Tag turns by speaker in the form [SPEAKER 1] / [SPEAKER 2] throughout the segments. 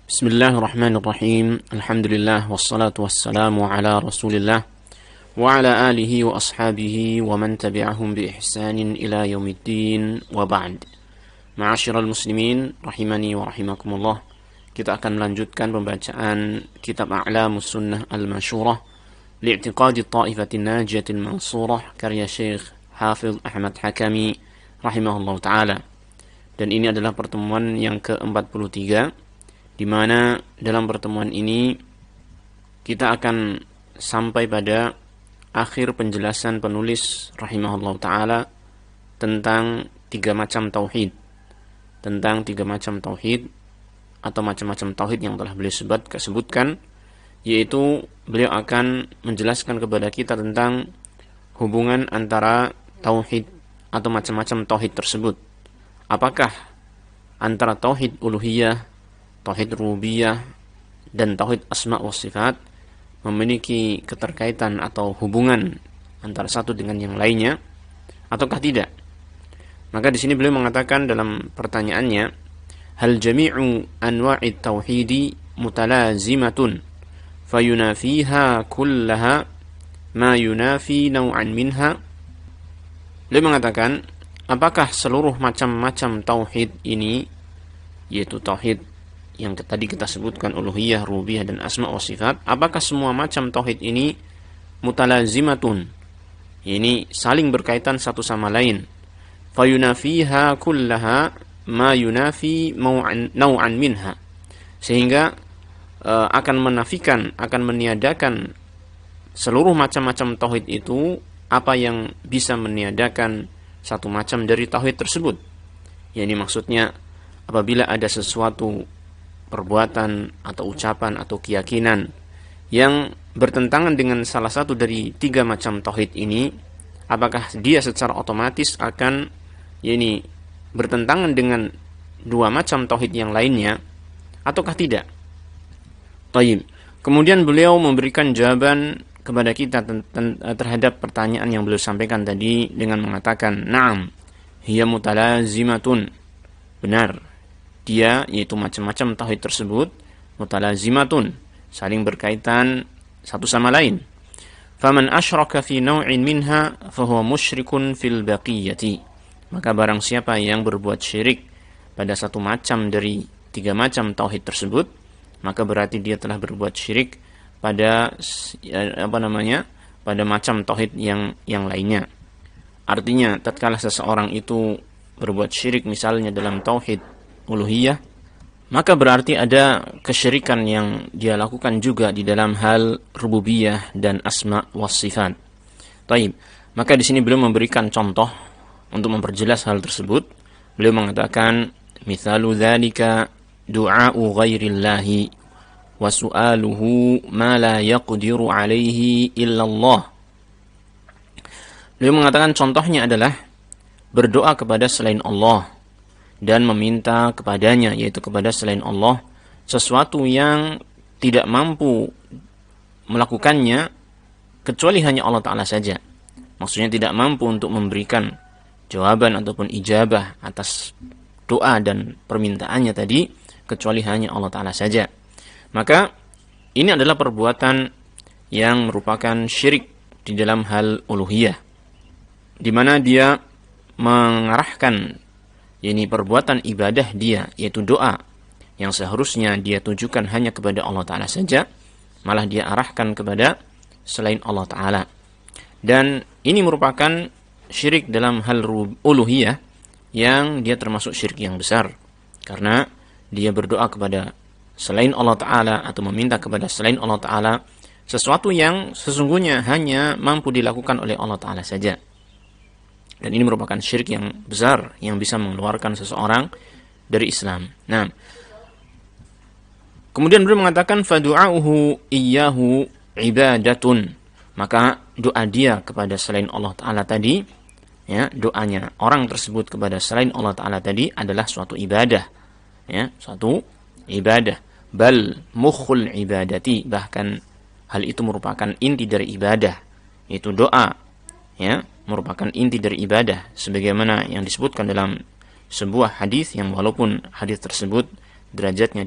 [SPEAKER 1] Bismillahirrahmanirrahim. Alhamdulillah wassalatu wassalamu ala Rasulillah wa ala alihi wa ashabihi wa man tabi'ahum bi ihsanin ila yaumiddin wa ba'd. Ma'asyiral muslimin rahimani wa rahimakumullah. Kita akan melanjutkan pembacaan kitab A'lamus Sunnah Al-Mansyurah li'tiqadi Ta'ifatin Najiyatil Mansurah karya Syekh Hafiz Ahmad Hakami rahimahullah taala. Dan ini adalah pertemuan yang ke-43, di mana dalam pertemuan ini kita akan sampai pada akhir penjelasan penulis rahimahullah ta'ala tentang tiga macam tauhid. Tentang tiga macam tauhid atau macam-macam tauhid yang telah beliau sebutkan, yaitu beliau akan menjelaskan kepada kita tentang hubungan antara tauhid atau macam-macam tauhid tersebut. Apakah antara tauhid uluhiyah, tauhid rububiyah dan tauhid asma wa sifat memiliki keterkaitan atau hubungan antara satu dengan yang lainnya ataukah tidak? Maka di sini beliau mengatakan dalam pertanyaannya, hal jami'u anwa'it tauhidi mutalazimatun fayunafiha kullaha ma yunafi naw'an minha. Beliau mengatakan, apakah seluruh macam-macam tauhid ini, yaitu tauhid yang tadi kita sebutkan uluhiyah, rububiyah dan asma wa sifat, apakah semua macam tauhid ini mutalazimatun, ini saling berkaitan satu sama lain, fayunafiha kullaha ma yunafi naw'an minha, sehingga akan menafikan, akan meniadakan seluruh macam-macam tauhid itu apa yang bisa meniadakan satu macam dari tauhid tersebut. Yani maksudnya apabila ada sesuatu perbuatan atau ucapan atau keyakinan yang bertentangan dengan salah satu dari tiga macam tauhid ini, apakah dia secara otomatis akan bertentangan dengan dua macam tauhid yang lainnya ataukah tidak? Taib. Kemudian beliau memberikan jawaban kepada kita terhadap pertanyaan yang beliau sampaikan tadi dengan mengatakan, na'am, hiya mutalazimatun. Benar, dia, yaitu macam-macam tauhid tersebut, mutalazimatun, saling berkaitan satu sama lain. Faman asyraka fi naw'in minha fahuwa musyrikun fil baqiyati. Maka barang siapa yang berbuat syirik pada satu macam dari tiga macam tauhid tersebut, maka berarti dia telah berbuat syirik pada pada macam tauhid yang lainnya. Artinya, tatkala seseorang itu berbuat syirik misalnya dalam tauhid uluhiyah, maka berarti ada kesyirikan yang dia lakukan juga di dalam hal rububiyah dan asma was sifat. Taib. Maka di sini beliau memberikan contoh untuk memperjelas hal tersebut. Beliau mengatakan, mithalu dzalika du'a'u ghairillahi wa su'aluhu ma la yaqdiru alaihi illallah. Beliau mengatakan contohnya adalah berdoa kepada selain Allah dan meminta kepadanya, yaitu kepada selain Allah, sesuatu yang tidak mampu melakukannya kecuali hanya Allah Ta'ala saja. Maksudnya tidak mampu untuk memberikan jawaban ataupun ijabah atas doa dan permintaannya tadi kecuali hanya Allah Ta'ala saja. Maka ini adalah perbuatan yang merupakan syirik di dalam hal uluhiyah, di mana dia mengarahkan perbuatan ibadah dia, yaitu doa, yang seharusnya dia tujukan hanya kepada Allah Ta'ala saja, malah dia arahkan kepada selain Allah Ta'ala. Dan ini merupakan syirik dalam hal uluhiyah, yang dia termasuk syirik yang besar, karena dia berdoa kepada selain Allah Ta'ala atau meminta kepada selain Allah Ta'ala sesuatu yang sesungguhnya hanya mampu dilakukan oleh Allah Ta'ala saja. Dan ini merupakan syirik yang besar yang bisa mengeluarkan seseorang dari Islam. Nah, kemudian beliau mengatakan fadu'auhu iyyahu ibadatun. Maka doa dia kepada selain Allah Ta'ala tadi, doanya orang tersebut kepada selain Allah Ta'ala tadi adalah suatu ibadah. Suatu ibadah. Bal mukhul ibadati. Bahkan hal itu merupakan inti dari ibadah, yaitu doa. Merupakan inti dari ibadah, sebagaimana yang disebutkan dalam sebuah hadis yang walaupun hadis tersebut derajatnya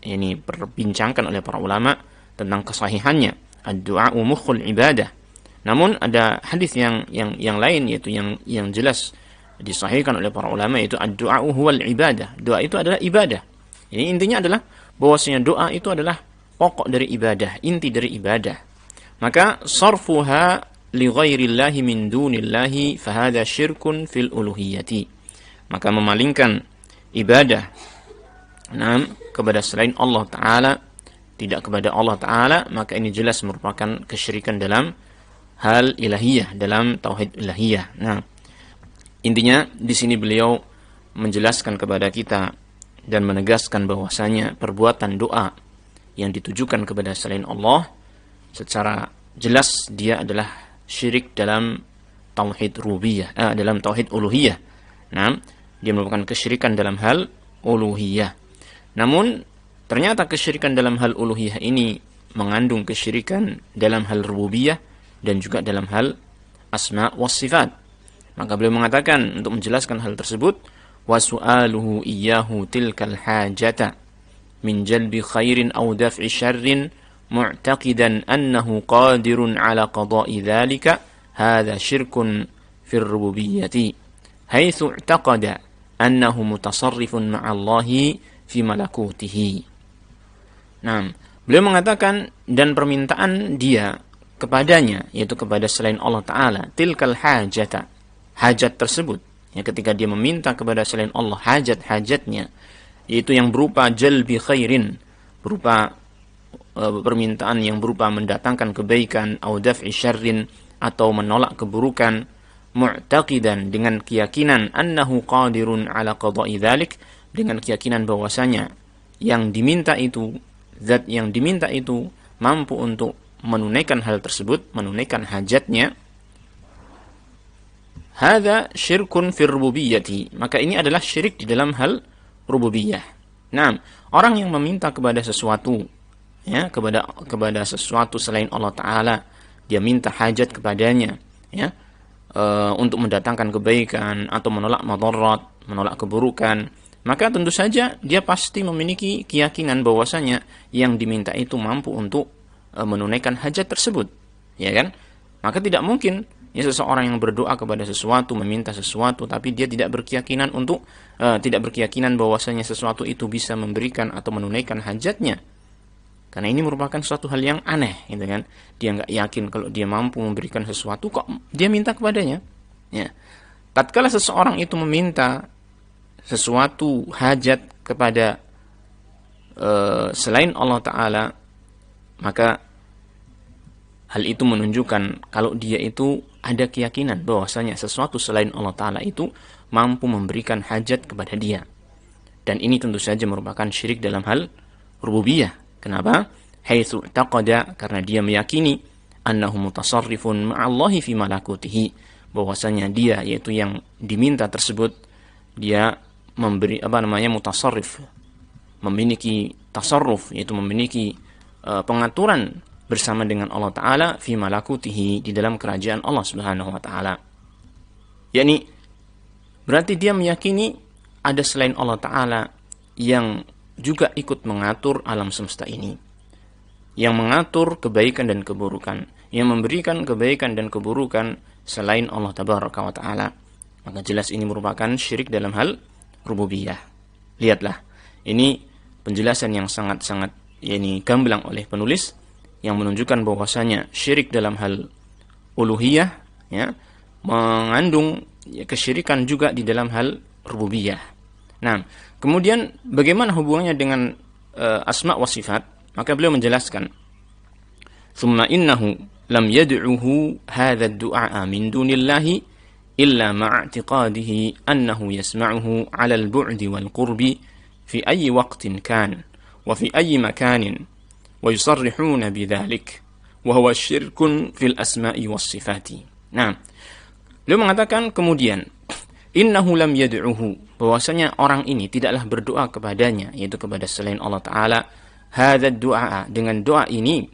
[SPEAKER 1] ini perbincangkan oleh para ulama tentang kesahihannya. Ad-du'a mukhul ibadah. Namun ada hadis yang lain, yaitu yang jelas disahihkan oleh para ulama, yaitu ad-du'a huwal ibadah. Doa itu adalah ibadah. Ini intinya adalah bahwasanya doa itu adalah pokok dari ibadah, inti dari ibadah. Maka sarfuha li ghairillahi min dunillahi fahada syirkun fil uluhiyati. Maka memalingkan ibadah kepada selain Allah Ta'ala, tidak kepada Allah Ta'ala, maka ini jelas merupakan kesyirikan dalam hal ilahiyah, dalam tauhid ilahiyah. Nah, intinya di sini beliau menjelaskan kepada kita dan menegaskan bahwasanya perbuatan doa yang ditujukan kepada selain Allah secara jelas dia adalah syirik dalam tauhid rububiyah, dalam tauhid uluhiyah. Nah, dia merupakan kesyirikan dalam hal uluhiyah. Namun ternyata kesyirikan dalam hal uluhiyah ini mengandung kesyirikan dalam hal rububiyah dan juga dalam hal asma was sifat. Maka beliau mengatakan untuk menjelaskan hal tersebut, wa su'aluhu iyyahu tilkal hajata min jalbi khairin aw daf'i syarrin mu'taqidan annahu qadirun ala qada'i dzalika hadza syirkun fir rububiyyati haitsu i'taqada annahu mutasarrifun ma'allahi fi malakutihi. Nah, beliau mengatakan dan permintaan dia kepadanya, yaitu kepada selain Allah Ta'ala, tilkal hajata, hajat tersebut, ya, ketika dia meminta kepada selain Allah hajat-hajatnya, yaitu yang berupa jalbi khairin, berupa permintaan yang berupa mendatangkan kebaikan, au daf'i syarrin, atau menolak keburukan, mu'taqidan, dengan keyakinan annahu qadirun ala qada'i dzalik, dengan keyakinan bahwasanya yang diminta itu, zat yang diminta itu mampu untuk menunaikan hal tersebut, menunaikan hajatnya. Hadza syirkun fir rububiyyati, maka ini adalah syirik di dalam hal rububiyah. Nah, orang yang meminta kepada sesuatu, ya, kepada sesuatu selain Allah Ta'ala, dia minta hajat kepadanya, ya, untuk mendatangkan kebaikan atau menolak madarat, menolak keburukan, maka tentu saja dia pasti memiliki keyakinan bahwasanya yang diminta itu mampu untuk menunaikan hajat tersebut, ya kan? Maka tidak mungkin ya seseorang yang berdoa kepada sesuatu, meminta sesuatu, tapi dia tidak berkeyakinan untuk tidak berkeyakinan bahwasanya sesuatu itu bisa memberikan atau menunaikan hajatnya. Karena ini merupakan suatu hal yang aneh, gitu kan? Dia nggak yakin kalau dia mampu memberikan sesuatu, kok dia minta kepadanya. Ya. Tatkala seseorang itu meminta sesuatu hajat kepada selain Allah Ta'ala, maka hal itu menunjukkan kalau dia itu ada keyakinan bahwasanya sesuatu selain Allah Ta'ala itu mampu memberikan hajat kepada dia. Dan ini tentu saja merupakan syirik dalam hal rububiyah. Kenapa? Haitsu taqada, karena dia meyakini annahu mutasarrifun ma'allahi fi malakutihi, bahwasanya dia, yaitu yang diminta tersebut, dia memberi mutasarrif, memiliki tasarruf, yaitu memiliki pengaturan bersama dengan Allah Ta'ala fi malakutihi, di dalam kerajaan Allah Subhanahu wa Ta'ala. yakni berarti dia meyakini ada selain Allah Ta'ala yang juga ikut mengatur alam semesta ini, yang mengatur kebaikan dan keburukan, yang memberikan kebaikan dan keburukan selain Allah Tabaraka wa Ta'ala. Maka jelas ini merupakan syirik dalam hal rububiyah. Lihatlah, ini penjelasan yang sangat-sangat gamblang oleh penulis, yang menunjukkan bahwasanya syirik dalam hal uluhiyah ya mengandung kesyirikan juga di dalam hal rububiyah. Nah, kemudian bagaimana hubungannya dengan asma wa sifat? Maka beliau menjelaskan, "Tsumma innahu lam yad'uhu hadha ad-du'a min dunillahi illa ma'atiqadihi annahu yasma'uhu 'ala al-bu'di wal qurbi fi ayyi waqtin kan wa fi ayyi makanin wa yusarrihuna bidzalik wa huwa syirkun fil asma'i was sifati." Nah, beliau mengatakan kemudian, innahu lam yad'uhu, bahwasanya orang ini tidaklah berdoa kepadanya, yaitu kepada selain Allah Ta'ala, hadza du'a, dengan doa ini,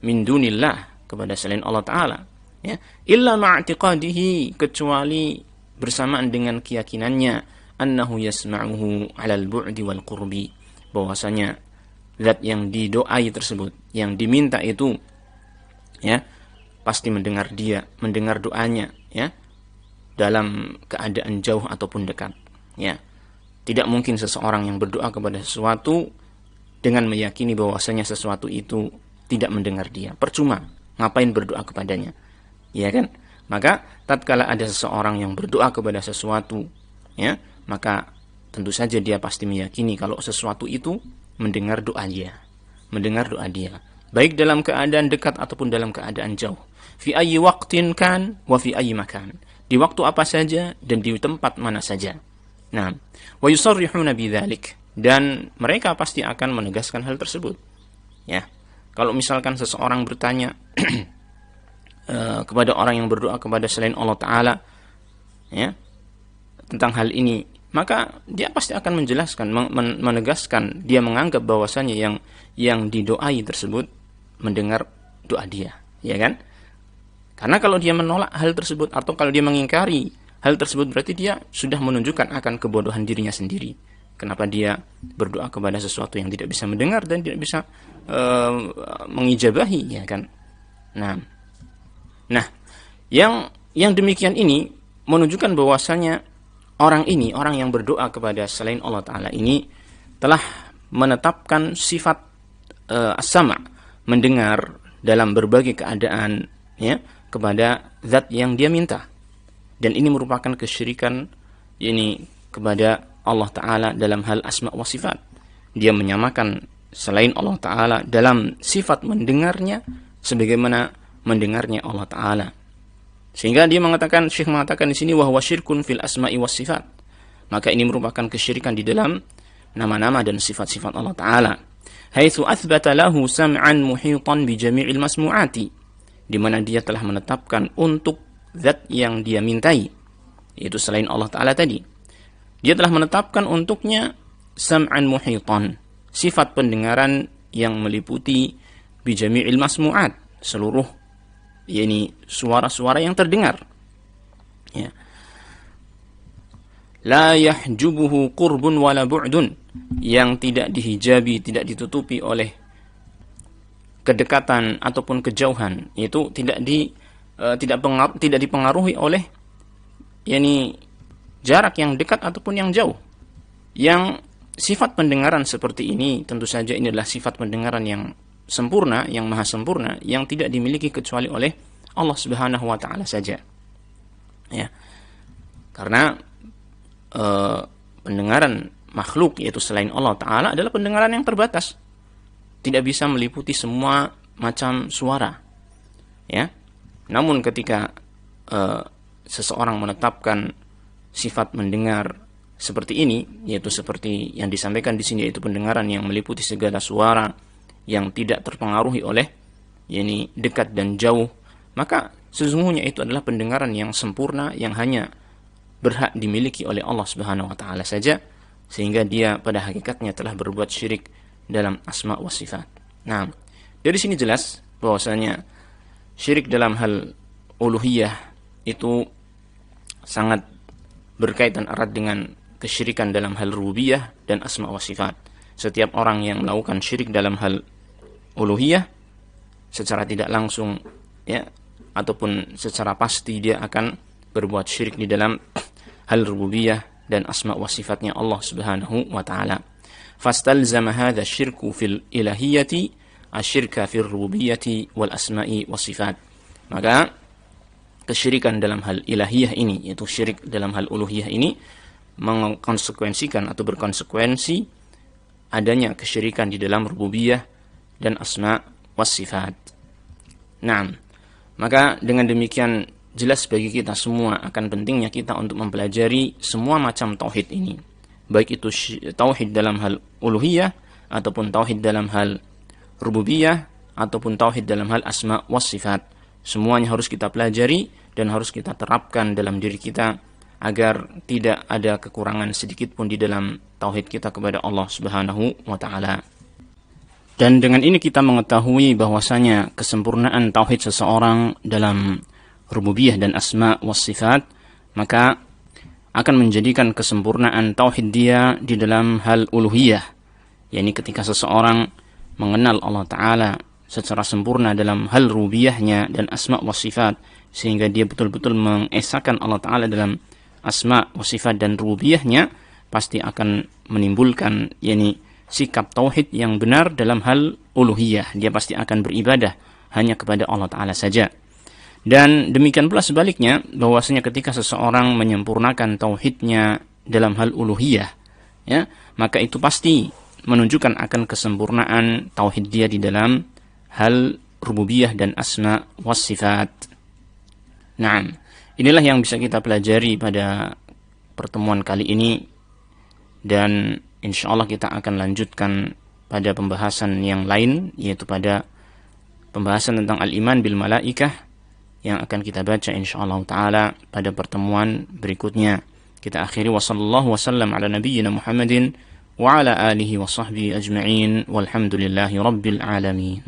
[SPEAKER 1] min dunillah, kepada selain Allah Ta'ala, ya, illa ma'atiqadihi, kecuali bersamaan dengan keyakinannya, annahu yasma'uhu 'alal bu'di wal qurbi, bahwasanya zat yang didoai tersebut, yang diminta itu, ya, pasti mendengar doanya, ya, dalam keadaan jauh ataupun dekat, ya. Tidak mungkin seseorang yang berdoa kepada sesuatu dengan meyakini bahwasanya sesuatu itu tidak mendengar dia. Percuma, ngapain berdoa kepadanya, ya kan? Maka tatkala ada seseorang yang berdoa kepada sesuatu, ya, maka tentu saja dia pasti meyakini kalau sesuatu itu mendengar doa dia, baik dalam keadaan dekat ataupun dalam keadaan jauh. Fi ayyi waqtin kan wa fi ayyi makan, di waktu apa saja dan di tempat mana saja. Nah, wa yusarrihuna bidzalik, dan mereka pasti akan menegaskan hal tersebut. Ya, kalau misalkan seseorang bertanya kepada orang yang berdoa kepada selain Allah Ta'ala, ya, tentang hal ini, maka dia pasti akan menjelaskan, menegaskan, dia menganggap bahwasanya yang didoai tersebut mendengar doa dia, ya kan? Karena kalau dia menolak hal tersebut atau kalau dia mengingkari hal tersebut, berarti dia sudah menunjukkan akan kebodohan dirinya sendiri. Kenapa dia berdoa kepada sesuatu yang tidak bisa mendengar dan tidak bisa mengijabahi, ya kan? Nah, yang demikian ini menunjukkan bahwasanya orang yang berdoa kepada selain Allah Ta'ala ini telah menetapkan sifat as-sama', mendengar dalam berbagai keadaan, ya, kepada zat yang dia minta. Dan ini merupakan kesyirikan ini kepada Allah Ta'ala dalam hal asma wa sifat. Dia menyamakan selain Allah Ta'ala dalam sifat mendengarnya sebagaimana mendengarnya Allah Ta'ala. Sehingga Syekh mengatakan di sini wahwa syirkun fil asma'i was sifat. Maka ini merupakan kesyirikan di dalam nama-nama dan sifat-sifat Allah Ta'ala. Haitsu athbata lahu sam'an muhitan bi jami'il masmu'ati, di mana dia telah menetapkan untuk zat yang dia mintai, yaitu selain Allah Ta'ala tadi, dia telah menetapkan untuknya sam'an muhitan, sifat pendengaran yang meliputi bi jami'il masmu'at, seluruh, yakni suara-suara yang terdengar, ya. La yahjubuhu qurbun wala bu'dun, yang tidak dihijabi, tidak ditutupi oleh kedekatan ataupun kejauhan, yaitu tidak dipengaruhi oleh yakni jarak yang dekat ataupun yang jauh. Yang sifat pendengaran seperti ini tentu saja ini adalah sifat pendengaran yang sempurna, yang maha sempurna, yang tidak dimiliki kecuali oleh Allah Subhanahu wa Ta'ala saja, ya. Karena pendengaran makhluk, yaitu selain Allah Ta'ala, adalah pendengaran yang terbatas, tidak bisa meliputi semua macam suara, ya. Namun ketika seseorang menetapkan sifat mendengar seperti ini, yaitu seperti yang disampaikan di sini, yaitu pendengaran yang meliputi segala suara, yang tidak terpengaruhi oleh yakni dekat dan jauh, maka sesungguhnya itu adalah pendengaran yang sempurna, yang hanya berhak dimiliki oleh Allah Subhanahu wa Ta'ala saja, sehingga dia pada hakikatnya telah berbuat syirik dalam asma wa sifat. Nah, dari sini jelas bahwasanya syirik dalam hal uluhiyah itu sangat berkaitan erat dengan kesyirikan dalam hal rububiyah dan asma wa sifat. Setiap orang yang melakukan syirik dalam hal uluhiyah secara tidak langsung, ya, ataupun secara pasti dia akan berbuat syirik di dalam hal rububiyah dan asma wa sifatnya Allah Subhanahu wa Ta'ala. Fastalzama hadha syirku fil ilahiyyati asyirka fil rububiyyati wal asma'i wa sifat. Maka kesyirikan dalam hal ilahiyah ini, yaitu syirik dalam hal uluhiyah ini, mengkonsekuensikan atau berkonsekuensi adanya kesyirikan di dalam rububiyah dan asma wa sifat. Nah, maka dengan demikian jelas bagi kita semua akan pentingnya kita untuk mempelajari semua macam tauhid ini, baik itu tauhid dalam hal uluhiyah ataupun tauhid dalam hal rububiyah ataupun tauhid dalam hal asma was sifat. Semuanya harus kita pelajari dan harus kita terapkan dalam diri kita agar tidak ada kekurangan sedikit pun di dalam tauhid kita kepada Allah Subhanahu wa Ta'ala. Dan dengan ini kita mengetahui bahwasanya kesempurnaan tauhid seseorang dalam rububiyah dan asma was sifat, maka akan menjadikan kesempurnaan tauhid dia di dalam hal uluhiyah, yakni ketika seseorang mengenal Allah Ta'ala secara sempurna dalam hal rububiyahnya dan asma wa sifat, sehingga dia betul-betul mengesahkan Allah Ta'ala dalam asma wa sifat dan rububiyahnya, pasti akan menimbulkan sikap tauhid yang benar dalam hal uluhiyah. Dia pasti akan beribadah hanya kepada Allah Ta'ala saja. Dan demikian pula sebaliknya, bahwasanya ketika seseorang menyempurnakan tauhidnya dalam hal uluhiyah, ya, maka itu pasti menunjukkan akan kesempurnaan tauhid dia di dalam hal rububiyah dan asma was sifat. Nah, inilah yang bisa kita pelajari pada pertemuan kali ini, dan insyaallah kita akan lanjutkan pada pembahasan yang lain, yaitu pada pembahasan tentang al-iman bil malaikah, yang akan kita baca insyaallah ta'ala pada pertemuan berikutnya. Kita akhiri wa sallallahu wasallam ala nabiyyina Muhammadin wa ala alihi wa sahbihi ajma'in walhamdulillahi rabbil alamin.